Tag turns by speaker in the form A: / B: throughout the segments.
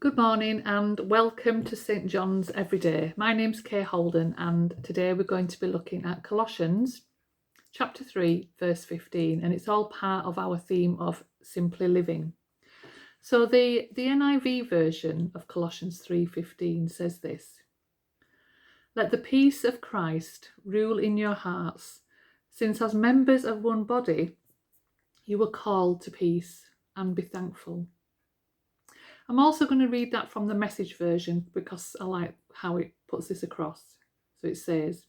A: Good morning and welcome to St John's Everyday. My name's Holden and today we're going to be looking at Colossians chapter 3 verse 15, and it's all part of our theme of simply living. So the NIV version of Colossians 3:15 says this: "Let the peace of Christ rule in your hearts, since as members of one body you were called to peace, and be thankful." I'm also going to read that from the Message version because I like how it puts this across. So it says,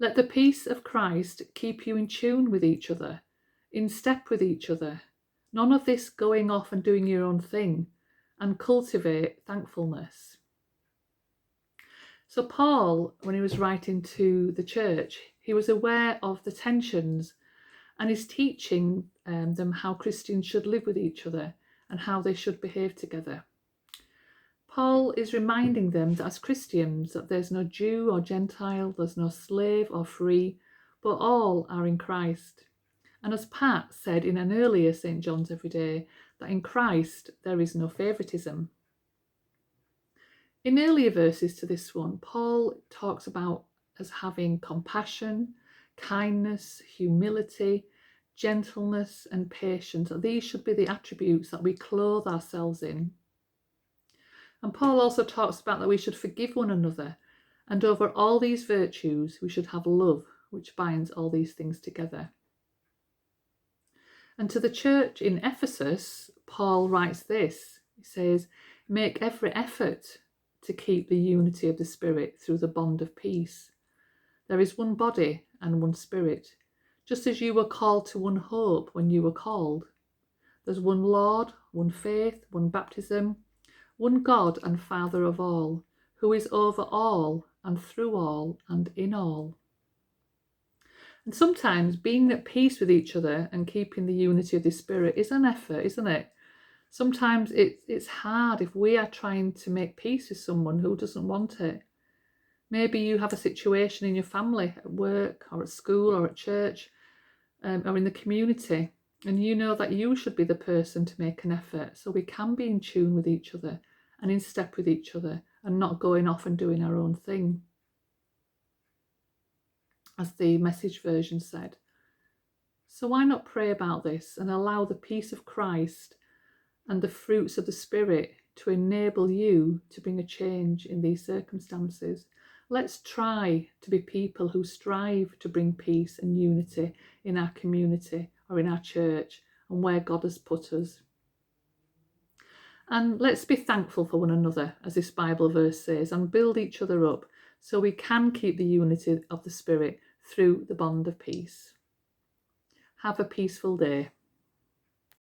A: "Let the peace of Christ keep you in tune with each other, in step with each other. None of this going off and doing your own thing, and cultivate thankfulness." So Paul, when he was writing to the church, he was aware of the tensions and is teaching them how Christians should live with each other and how they should behave together. Paul is reminding them that as Christians, that there's no Jew or Gentile, there's no slave or free, but all are in Christ. And as Pat said in an earlier St. John's Everyday, that in Christ there is no favouritism. In earlier verses to this one, Paul talks about us having compassion, kindness, humility, gentleness and patience. These should be the attributes that we clothe ourselves in. And Paul also talks about that we should forgive one another, and over all these virtues we should have love, which binds all these things together. And to the church in Ephesus, Paul writes this. He says, "Make every effort to keep the unity of the Spirit through the bond of peace. There is one body and one Spirit, just as you were called to one hope when you were called. There's one Lord, one faith, one baptism, one God and Father of all, who is over all and through all and in all." And sometimes being at peace with each other and keeping the unity of the Spirit is an effort, isn't it? Sometimes it's hard if we are trying to make peace with someone who doesn't want it. Maybe you have a situation in your family, at work or at school or at church, or in the community, and you know that you should be the person to make an effort so we can be in tune with each other and in step with each other and not going off and doing our own thing, as the Message version said. So why not pray about this and allow the peace of Christ and the fruits of the Spirit to enable you to bring a change in these circumstances? Let's try to be people who strive to bring peace and unity in our community or in our church and where God has put us. And let's be thankful for one another, as this Bible verse says, and build each other up so we can keep the unity of the Spirit through the bond of peace. Have a peaceful day.